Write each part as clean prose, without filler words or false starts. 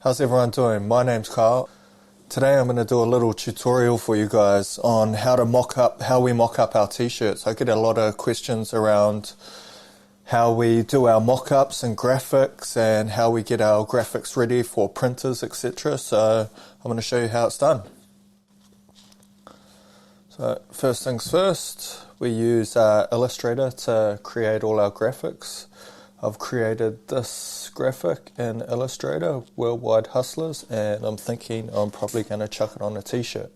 How's everyone doing? My name's Kyle. Today I'm going to do a little tutorial for you guys on how we mock up our t-shirts. I get a lot of questions around how we do our mock-ups and graphics and how we get our graphics ready for printers, etc. So I'm going to show you how it's done. So first things first, we use Illustrator to create all our graphics. I've created this graphic in Illustrator, Worldwide Hustlers, and I'm thinking I'm probably going to chuck it on a t-shirt.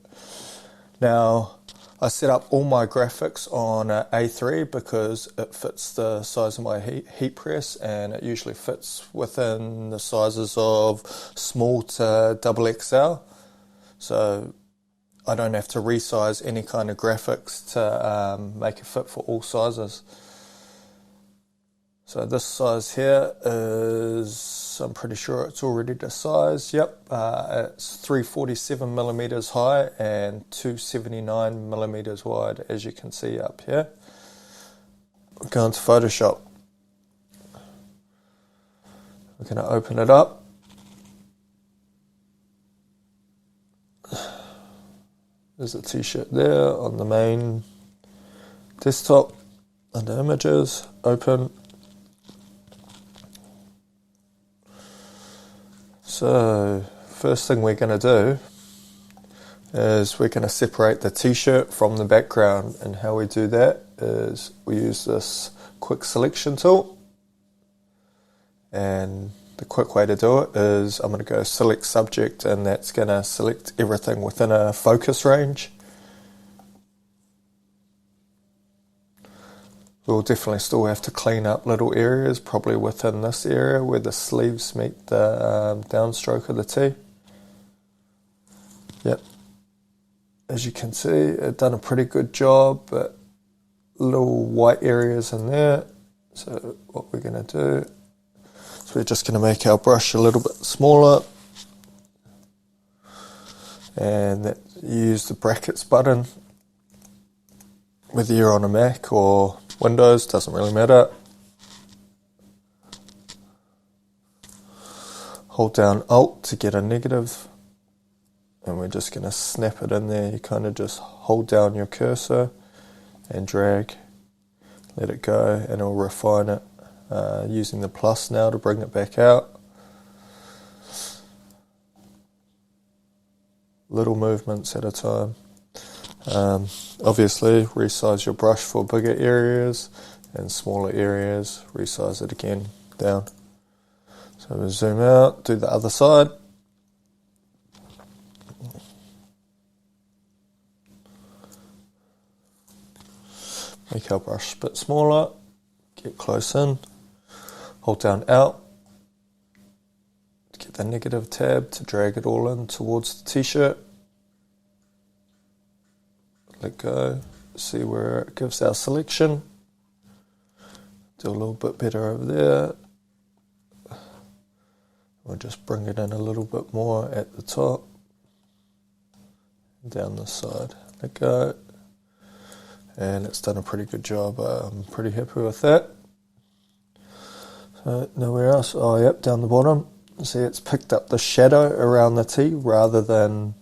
Now, I set up all my graphics on A3 because it fits the size of my heat press, and it usually fits within the sizes of small to XXL. So I don't have to resize any kind of graphics to make it fit for all sizes. So this size here is, I'm pretty sure it's already the size. Yep, it's 347 millimeters high and 279 millimeters wide, as you can see up here. We're going to Photoshop. We're going to open it up. There's a t-shirt there on the main desktop. Under images, open. So, first thing we're going to do is we're going to separate the t-shirt from the background, and how we do that is we use this quick selection tool, and the quick way to do it is I'm going to go select subject, and that's going to select everything within a focus range. We'll definitely still have to clean up little areas, probably within this area where the sleeves meet the downstroke of the T. Yep. As you can see, it's done a pretty good job, but little white areas in there. So what we're going to do is we're just going to make our brush a little bit smaller. And use the brackets button, whether you're on a Mac or Windows, doesn't really matter. Hold down Alt to get a negative, and we're just going to snap it in there. You kind of just hold down your cursor and drag, let it go, and it'll refine it. Using the plus now to bring it back out. Little movements at a time. Obviously, resize your brush for bigger areas, and smaller areas, resize it again down. So we'll zoom out, do the other side. Make our brush a bit smaller, get close in, hold down Alt, get the negative tab to drag it all in towards the t-shirt. Let go, see where it gives our selection. Do a little bit better over there. We'll just bring it in a little bit more at the top. Down this side. Let go. And it's done a pretty good job. I'm pretty happy with that. So nowhere else. Oh yep, down the bottom. See, it's picked up the shadow around the T rather than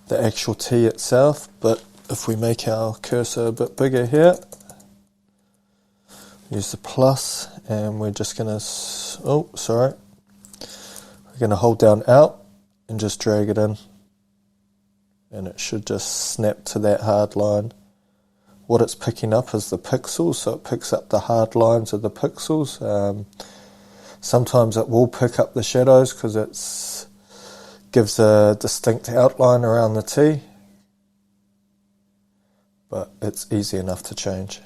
the actual T itself. But if we make our cursor a bit bigger here, use the plus, and we're just going to, we're going to hold down Alt and just drag it in, and it should just snap to that hard line. What it's picking up is the pixels, so it picks up the hard lines of the pixels. Sometimes it will pick up the shadows because it gives a distinct outline around the T. But it's easy enough to change.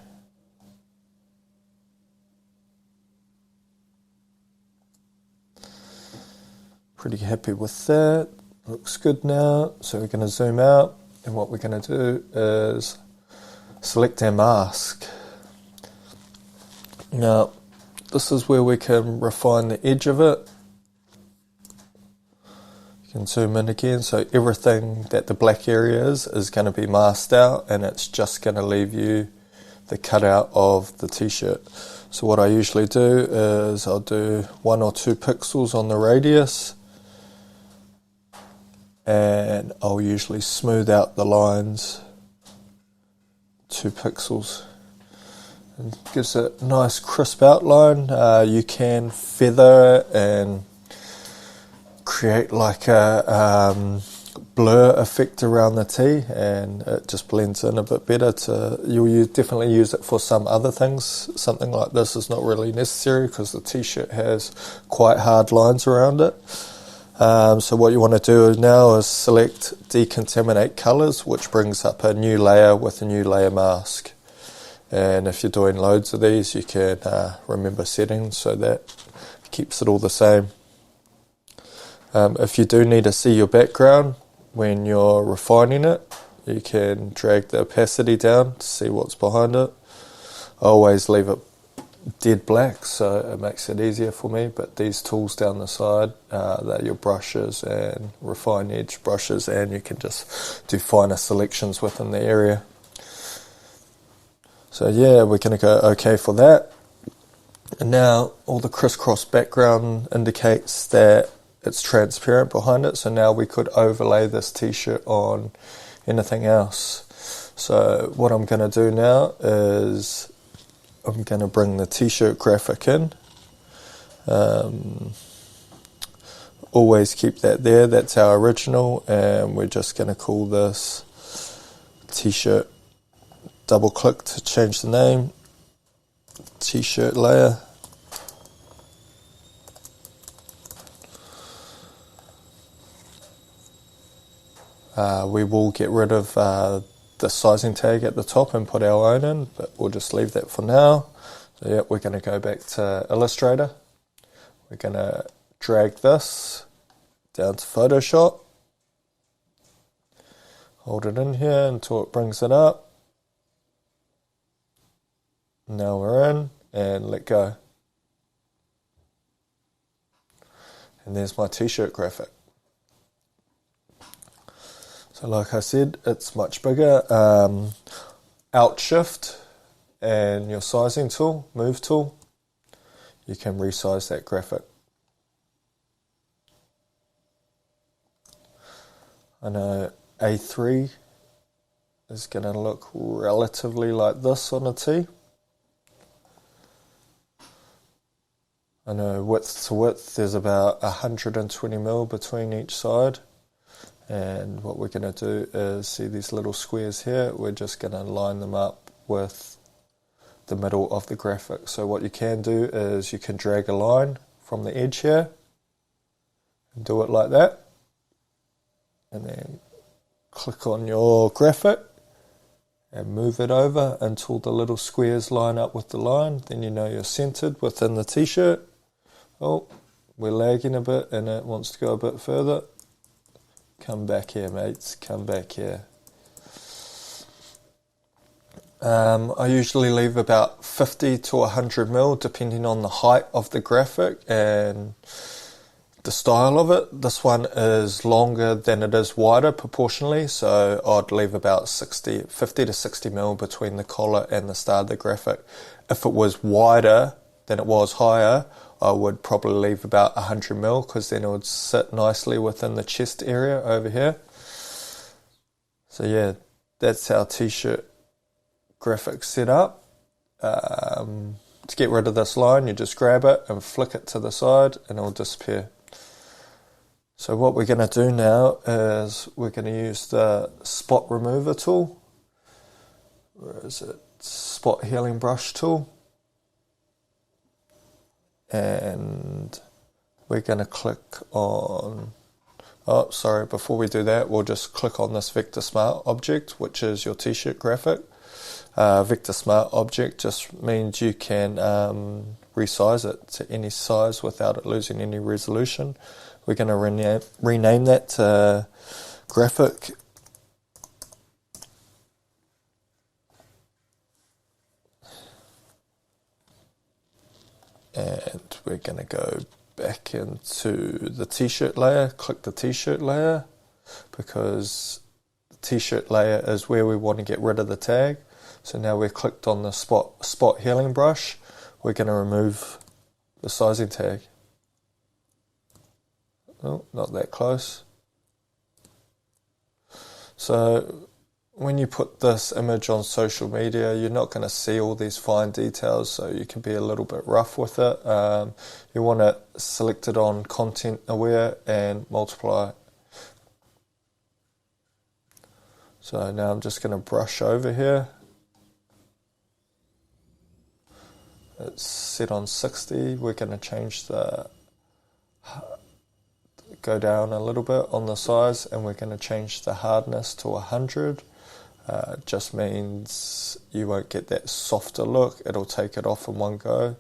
Pretty happy with that. Looks good now. So we're going to zoom out, and what we're going to do is select our mask. Now, this is where we can refine the edge of it. Can zoom in again, so everything that the black area is going to be masked out, and it's just going to leave you the cutout of the t-shirt. So what I usually do is I'll do 1 or 2 pixels on the radius, and I'll usually smooth out the lines 2 pixels. It gives a nice crisp outline. You can feather it and create like a blur effect around the tee, and it just blends in a bit better. You'll definitely use it for some other things. Something like this is not really necessary because the t-shirt has quite hard lines around it. So what you want to do now is select decontaminate colors, which brings up a new layer with a new layer mask. And if you're doing loads of these, you can remember settings so that keeps it all the same. If you do need to see your background when you're refining it, you can drag the opacity down to see what's behind it. I always leave it dead black, so it makes it easier for me. But these tools down the side, they're your brushes and refine edge brushes, and you can just do finer selections within the area. So yeah, we're going to go OK for that. And now all the crisscross background indicates that it's transparent behind it. So now we could overlay this t-shirt on anything else. So what I'm going to do now is I'm going to bring the t-shirt graphic in. Always keep that there. That's our original. And we're just going to call this t-shirt. Double click to change the name, t-shirt layer. We will get rid of the sizing tag at the top and put our own in, but we'll just leave that for now. So yeah, we're going to go back to Illustrator. We're going to drag this down to Photoshop. Hold it in here until it brings it up. Now we're in, and let go. And there's my t-shirt graphic. So like I said, it's much bigger. Alt Shift and your sizing tool, move tool, you can resize that graphic. I know A3 is going to look relatively like this on a tee. I know width to width there's about 120mm between each side, and what we're going to do is see these little squares here, we're just going to line them up with the middle of the graphic. So what you can do is you can drag a line from the edge here and do it like that, and then click on your graphic and move it over until the little squares line up with the line. Then you know you're centered within the t-shirt. Oh, we're lagging a bit and it wants to go a bit further. Come back here, mates, come back here. I usually leave about 50 to 100mm depending on the height of the graphic and the style of it. This one is longer than it is wider proportionally, so I'd leave about 50 to 60mm between the collar and the start of the graphic. If it was wider than it was higher, I would probably leave about 100mm because then it would sit nicely within the chest area over here. So yeah, that's our t-shirt graphic set up. To get rid of this line, you just grab it and flick it to the side and it will disappear. So what we're going to do now is we're going to use the spot remover tool. Where is it? Spot healing brush tool. And we're going to click on, before we do that, we'll just click on this Vector Smart object, which is your t-shirt graphic. Vector Smart object just means you can resize it to any size without it losing any resolution. We're going to rename that to graphic. And we're going to go back into the t-shirt layer, click the t-shirt layer, because the t-shirt layer is where we want to get rid of the tag. So now we've clicked on the spot healing brush, we're going to remove the sizing tag. Oh, not that close. So when you put this image on social media, you're not going to see all these fine details, so you can be a little bit rough with it. You want to select it on content aware and multiply. So now I'm just going to brush over here. It's set on 60. We're going to change go down a little bit on the size, and we're going to change the hardness to 100. Just means you won't get that softer look. It'll take it off in one go.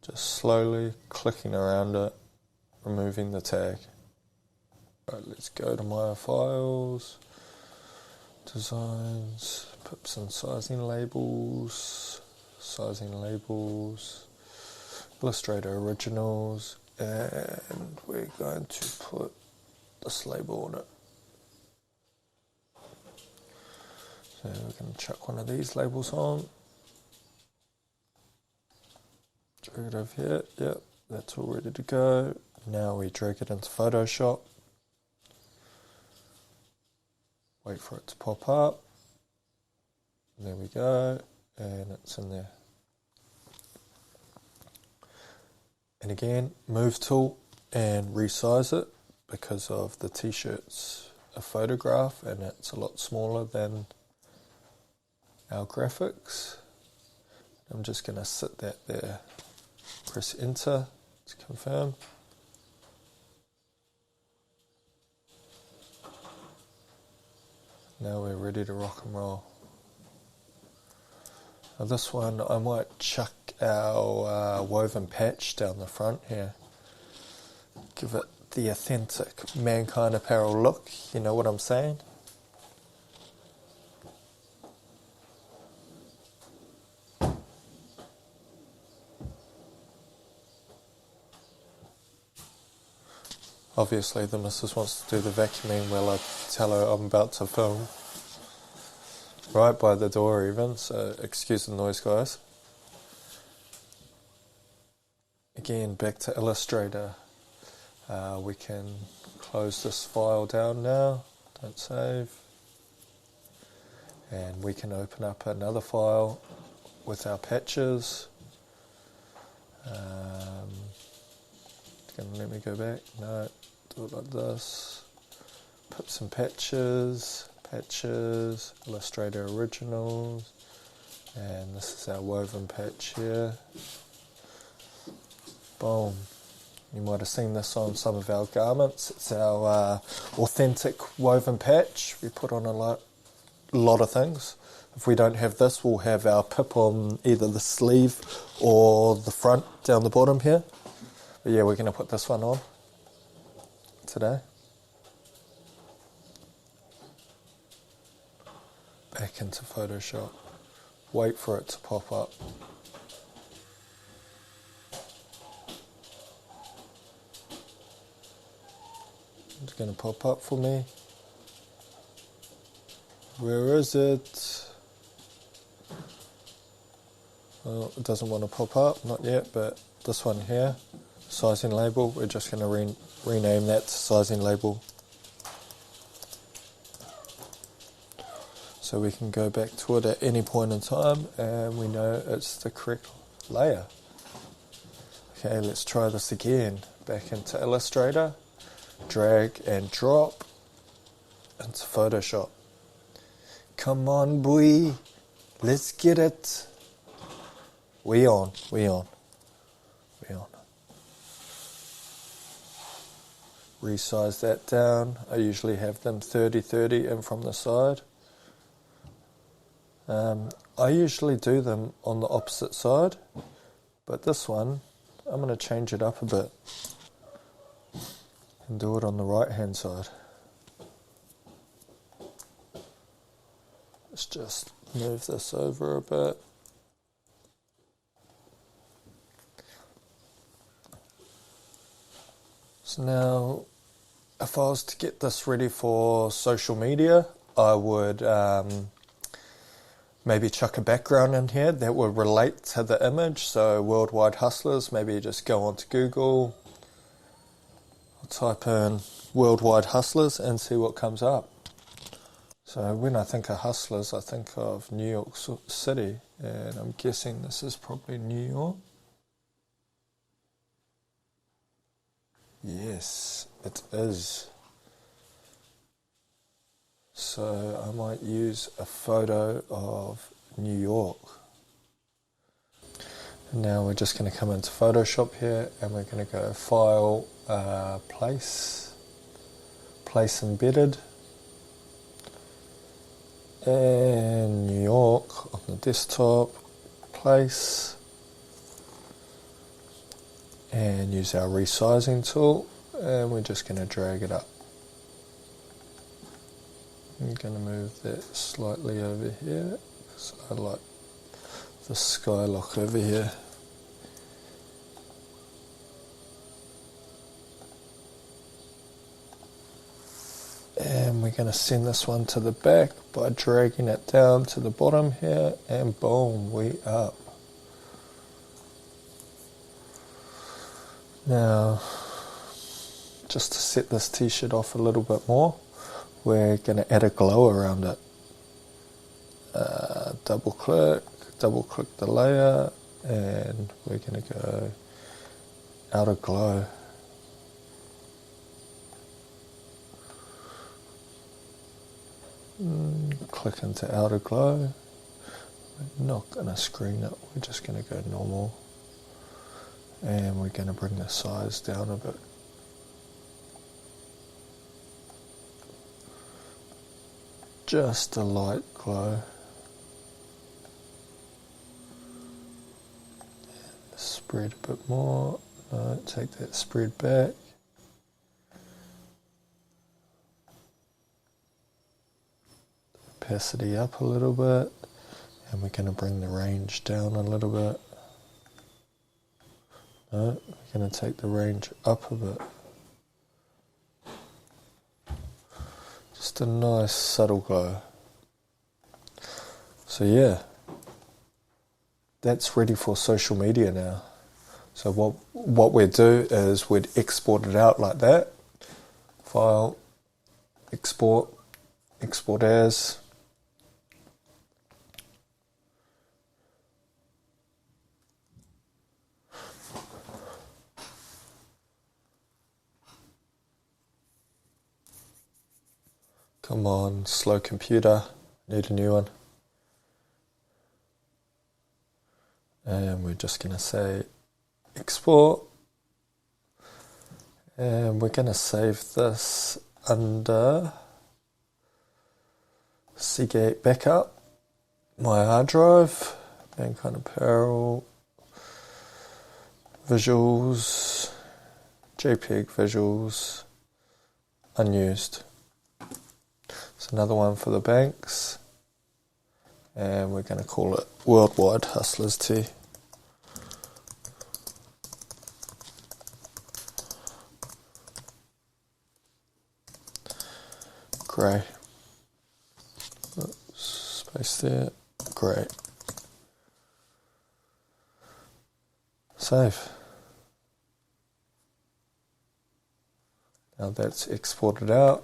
Just slowly clicking around it, removing the tag. Right, let's go to my files, designs, put some sizing labels, Illustrator originals, and we're going to put this label on it. So we're going to chuck one of these labels on. Drag it over here. Yep, that's all ready to go. Now we drag it into Photoshop. Wait for it to pop up. There we go. And it's in there. And again, move tool and resize it because of the t-shirt's a photograph and it's a lot smaller than our graphics. I'm just going to sit that there. Press enter to confirm. Now we're ready to rock and roll. Now this one I might chuck our woven patch down the front here. Give it the authentic Mankind Apparel look, you know what I'm saying? Obviously the missus wants to do the vacuuming while I tell her I'm about to film. Right by the door even, so excuse the noise guys. Again, back to Illustrator. We can close this file down now, don't save. And we can open up another file with our patches. Gonna let me go back? No, do it like this. Put some patches, Illustrator Originals, and this is our woven patch here. Boom. You might have seen this on some of our garments. It's our authentic woven patch. We put on a lot of things. If we don't have this, we'll have our pip on either the sleeve or the front down the bottom here. But yeah, we're going to put this one on today. Back into Photoshop. Wait for it to pop up. It's going to pop up for me. Where is it? Well, it doesn't want to pop up, not yet, but this one here, sizing label, we're just going to rename that to sizing label. So we can go back to it at any point in time and we know it's the correct layer. Okay, let's try this again. Back into Illustrator, drag and drop into Photoshop. Come on, boy, let's get it. We on. Resize that down. I usually have them 30-30 in from the side. I usually do them on the opposite side, but this one, I'm going to change it up a bit and do it on the right hand side. Let's just move this over a bit. So now, if I was to get this ready for social media, I would maybe chuck a background in here that would relate to the image. So Worldwide Hustlers, maybe just go onto Google, I'll type in Worldwide Hustlers and see what comes up. So when I think of hustlers, I think of New York City, and I'm guessing this is probably New York. Yes, it is. So I might use a photo of New York. And now we're just going to come into Photoshop here, and we're going to go File, Place Embedded, and New York on the desktop, Place, and use our resizing tool, and we're just going to drag it up. I'm going to move that slightly over here because I like the skylock over here. And we're going to send this one to the back by dragging it down to the bottom here, and boom, we up. Now, just to set this t-shirt off a little bit more, we're going to add a glow around it. Double click the layer, and we're going to go outer glow. Click into outer glow. We're not going to screen it, we're just going to go normal. And we're going to bring the size down a bit. Just a light glow. And spread a bit more. No, take that spread back. Opacity up a little bit. And we're going to bring the range down a little bit. No, we're going to take the range up a bit. Just a nice subtle glow. So yeah, that's ready for social media now. So what we'd do is we'd export it out like that. File, export as. Come on, slow computer, need a new one. And we're just going to say export. And we're going to save this under Seagate Backup, my hard drive, Mankind Apparel, visuals, JPEG visuals, unused. It's another one for the banks, and we're going to call it Worldwide Hustlers Tee. Grey. Oops, space there. Grey. Save. Now that's exported out.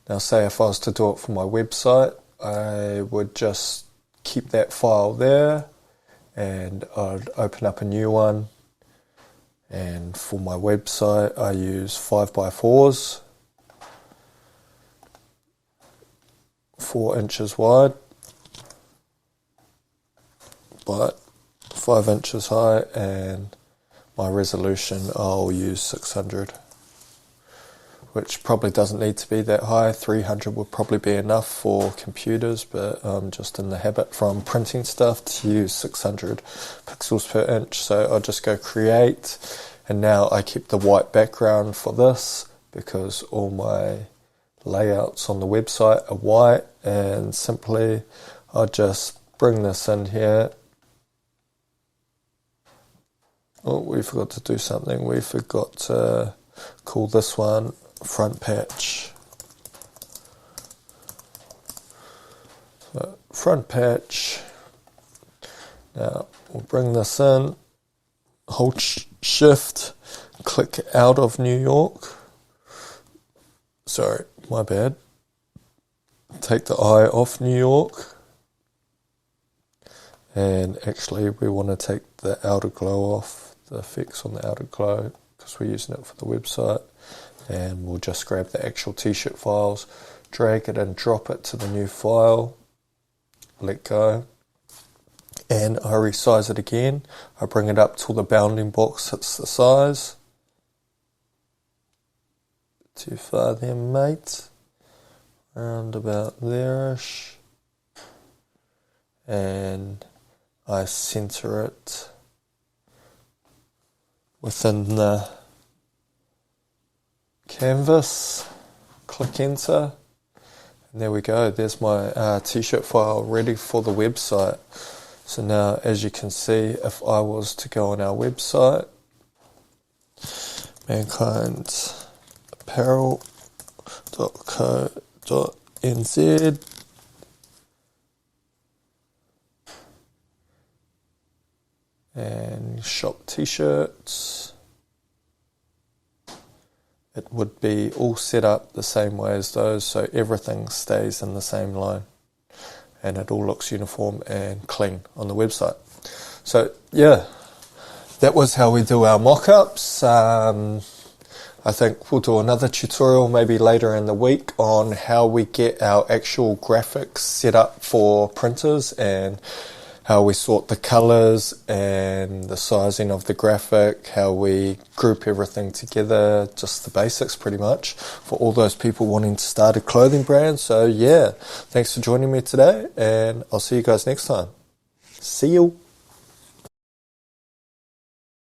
Now say if I was to do it for my website, I would just keep that file there, and I'd open up a new one, and for my website I use 5x4s, 4 inches wide, but 5 inches high, and my resolution I'll use 600. Which probably doesn't need to be that high. 300 would probably be enough for computers, but I'm just in the habit from printing stuff to use 600 pixels per inch. So I'll just go create, and now I keep the white background for this because all my layouts on the website are white, and simply I'll just bring this in here. Oh, we forgot to do something. We forgot to call this one front patch. So front patch. Now we'll bring this in, hold shift, click out of New York, Sorry, my bad. Take the eye off New York. And actually we want to take the outer glow off, the effects on the outer glow, because we're using it for the website. And we'll just grab the actual t-shirt files, drag it and drop it to the new file, let go. And I resize it again. I bring it up till the bounding box hits the size. Too far there, mate. Round about there-ish. And I center it within the canvas. Click enter. And there we go. There's my t-shirt file ready for the website. So now, as you can see, if I was to go on our website, mankindapparel.co.nz, and shop t-shirts, it would be all set up the same way as those, so everything stays in the same line and it all looks uniform and clean on the website. So yeah, that was how we do our mock-ups. I think we'll do another tutorial maybe later in the week on how we get our actual graphics set up for printers and how we sort the colors and the sizing of the graphic, how we group everything together, just the basics pretty much for all those people wanting to start a clothing brand. So yeah, thanks for joining me today and I'll see you guys next time. See you.